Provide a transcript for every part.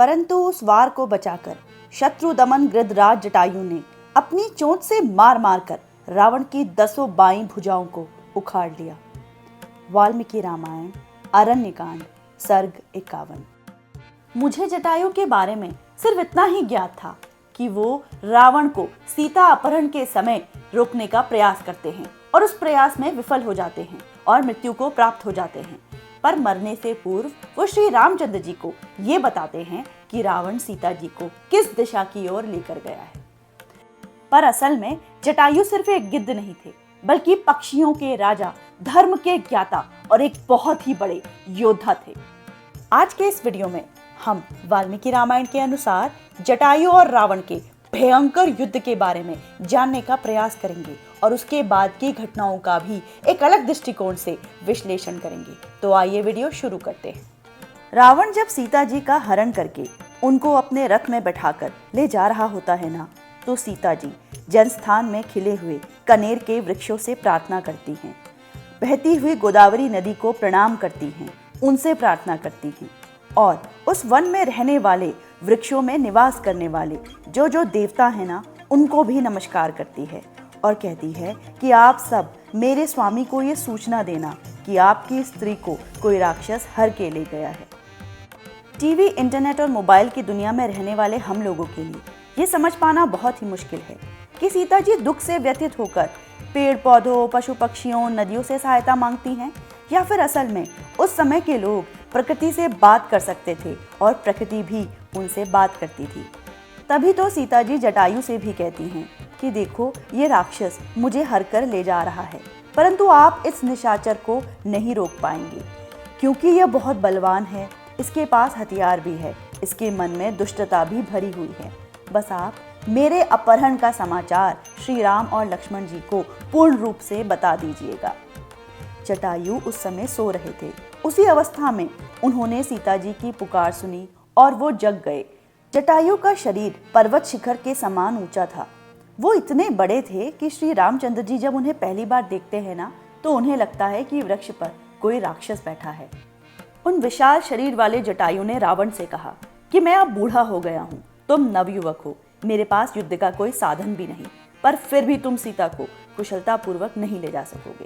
परंतु उस वार को बचाकर शत्रु दमन गृधराज जटायु ने अपनी चोंच से मार मार कर रावण की 10 बाईं भुजाओं को उखाड़ लिया। वाल्मीकि रामायण अरण्यकांड सर्ग 51। मुझे जटायु के बारे में सिर्फ इतना ही ज्ञात था कि वो रावण को सीता अपहरण के समय रोकने का प्रयास करते हैं और उस प्रयास में विफल हो जाते हैं और मृत्यु को प्राप्त हो जाते हैं। पर मरने से पूर्व वो श्री रामचंद्र जी को ये बताते हैं कि रावण सीता जी को किस दिशा की ओर लेकर गया है। पर असल में जटायु सिर्फ एक गिद्ध नहीं थे, बल्कि पक्षियों के राजा, धर्म के ज्ञाता और एक बहुत ही बड़े योद्धा थे। आज के इस वीडियो में हम वाल्मीकि रामायण के अनुसार जटायु और रावण के भयंकर युद्ध के बारे में जानने का प्रयास करेंगे और उसके बाद की घटनाओं का भी एक अलग दृष्टिकोण से विश्लेषण करेंगे। तो आइए वीडियो शुरू करते हैं। रावण जब सीता जी का हरण करके उनको अपने रथ में बैठाकर ले जा रहा होता है ना, तो सीता जी जनस्थान में खिले हुए कनेर के वृक्षों से प्रार्थना करती हैं, बहती हुई गोदावरी नदी को प्रणाम करती हैं, उनसे प्रार्थना करती हैं और उस वन में रहने वाले, वृक्षों में निवास करने वाले जो देवता है ना, उनको भी नमस्कार करती है और कहती है कि आप सब मेरे स्वामी को ये सूचना देना कि आपकी स्त्री को कोई राक्षस हर के ले गया है। टीवी, इंटरनेट और मोबाइल की दुनिया में रहने वाले हम लोगों के लिए ये समझ पाना बहुत ही मुश्किल है कि सीता जी दुख से व्यथित होकर पेड़ पौधों, पशु पक्षियों, नदियों से सहायता मांगती हैं, या फिर असल में उस समय के लोग प्रकृति से बात कर सकते थे और प्रकृति भी उनसे बात करती थी। तभी तो सीता जी जटायु से भी कहती हैं कि देखो, ये राक्षस मुझे हर कर ले जा रहा है, परंतु आप इस निशाचर को नहीं रोक पाएंगे क्योंकि यह बहुत बलवान है, इसके पास हथियार भी है, इसके मन में दुष्टता भी भरी हुई है। बस आप मेरे अपहरण का समाचार श्री राम और लक्ष्मण जी को पूर्ण रूप से बता दीजिएगा। जटायु उस समय सो रहे थे। उसी अवस्था में उन्होंने सीता जी की पुकार सुनी और वो जग गए। जटायु का शरीर पर्वत शिखर के समान ऊंचा था। वो इतने बड़े थे कि श्री रामचंद्र जी जब उन्हें पहली बार देखते हैं ना, तो उन्हें लगता है कि वृक्ष पर कोई राक्षस बैठा है। उन विशाल शरीर वाले जटायु ने रावण से कहा कि मैं अब बूढ़ा हो गया हूँ, तुम नवयुवक हो, मेरे पास युद्ध का कोई साधन भी नहीं, पर फिर भी तुम सीता को कुशलता पूर्वक नहीं ले जा सकोगे।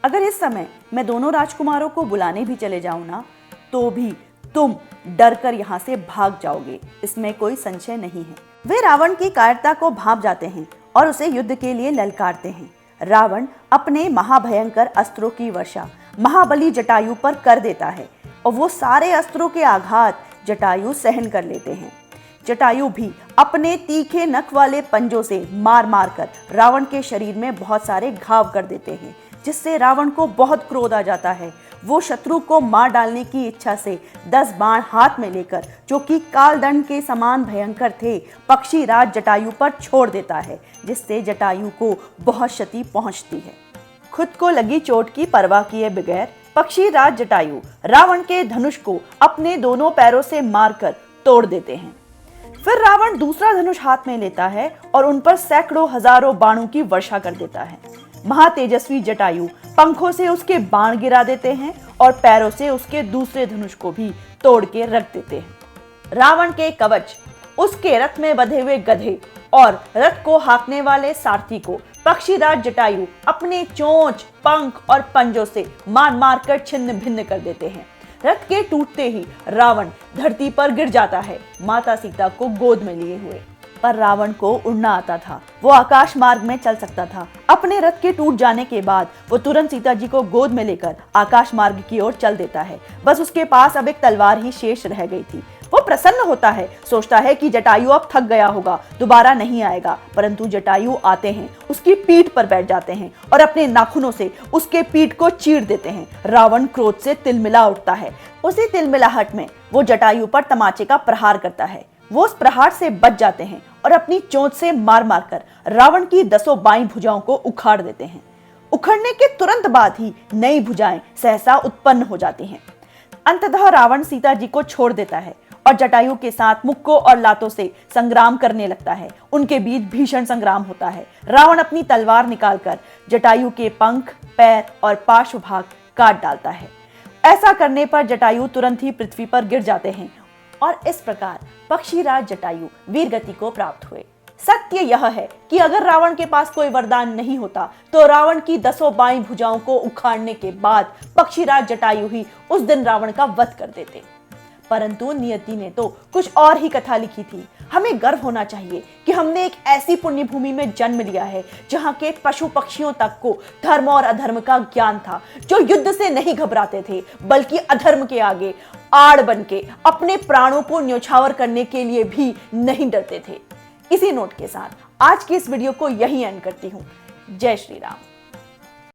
अगर इस समय मैं दोनों राजकुमारों को बुलाने भी चले जाऊं ना, तो भी तुम डर कर यहाँ से भाग जाओगे, इसमें कोई संशय नहीं है। वे रावण की कायरता को भांप जाते हैं और उसे युद्ध के लिए ललकारते हैं। रावण अपने महाभयंकर अस्त्रों की वर्षा महाबली जटायु पर कर देता है और वो सारे अस्त्रों के आघात जटायु सहन कर लेते हैं। जटायु भी अपने तीखे नख वाले पंजों से मार मार कर रावण के शरीर में बहुत सारे घाव कर देते हैं, जिससे रावण को बहुत क्रोध आ जाता है। वो शत्रु को मार डालने की इच्छा से 10 बाण हाथ में लेकर, जो कि कालदंड के समान भयंकर थे, पक्षी राज जटायु पर छोड़ देता है, जिससे जटायु को बहुत क्षति पहुंचती है। खुद को लगी चोट की परवाह किए बगैर पक्षी राज जटायु रावण के धनुष को अपने दोनों पैरों से मारकर तोड़ देते हैं। फिर रावण दूसरा धनुष हाथ में लेता है और उन पर सैकड़ों हजारों बाणों की वर्षा कर देता है। महातेजस्वी जटायु पंखों से उसके बाण गिरा देते हैं और पैरों से उसके दूसरे धनुष को भी तोड़ के रख देते हैं। रावण के कवच, उसके रथ में बंधे हुए गधे और रथ को हाँकने वाले सारथी को पक्षीराज जटायु अपने चोंच, पंख और पंजों से मार मार कर छिन्न भिन्न कर देते हैं। रथ के टूटते ही रावण धरती पर गिर जाता है, माता सीता को गोद में लिए हुए। पर रावण को उड़ना आता था, वो आकाश मार्ग में चल सकता था। अपने रथ के टूट जाने के बाद वो तुरंत सीता जी को गोद में लेकर आकाश मार्ग की ओर चल देता है। बस उसके पास अब एक तलवार ही शेष रह गई थी। वो प्रसन्न होता है, सोचता है कि जटायु अब थक गया होगा, दोबारा नहीं आएगा। परंतु जटायु आते हैं, उसकी पीठ पर बैठ जाते हैं और अपने नाखूनों से उसके पीठ को चीर देते हैं। रावण क्रोध से तिलमिला उठता है। उसी तिलमिलाहट में वो जटायु पर तमाचे का प्रहार करता है। वो उस प्रहार से बच जाते हैं और अपनी चोंच से मार मार कर रावण की 10 बाईं भुजाओं को उखाड़ देते हैं। उखड़ने के तुरंत बाद ही नई भुजाएं सहसा उत्पन्न हो जाती हैं। अंततः रावण सीता जी को छोड़ देता है और जटायु के साथ मुक्कों और लातों से संग्राम करने लगता है। उनके बीच भीषण संग्राम होता है। रावण अपनी तलवार निकालकर जटायु के पंख, पैर और पार्श्व भाग काट डालता है। ऐसा करने पर जटायु तुरंत ही पृथ्वी पर गिर जाते हैं और इस प्रकार पक्षीराज जटायु वीरगति को प्राप्त हुए। सत्य यह है कि अगर रावण के पास कोई वरदान नहीं होता तो रावण की 10 बाईं भुजाओं को उखाड़ने के बाद पक्षीराज जटायु ही उस दिन रावण का वध कर देते। परंतु नियति ने तो कुछ और ही कथा लिखी थी। हमें गर्व होना चाहिए कि हमने एक ऐसी पुण्य भूमि में जन्म लिया है जहां के पशु पक्षियों तक को धर्म और अधर्म का ज्ञान था, जो युद्ध से नहीं घबराते थे बल्कि अधर्म के आगे आड़ बन के अपने प्राणों को न्यौछावर करने के लिए भी नहीं डरते थे। इसी नोट के साथ आज की इस वीडियो को यहीं एंड करती हूं। जय श्री राम।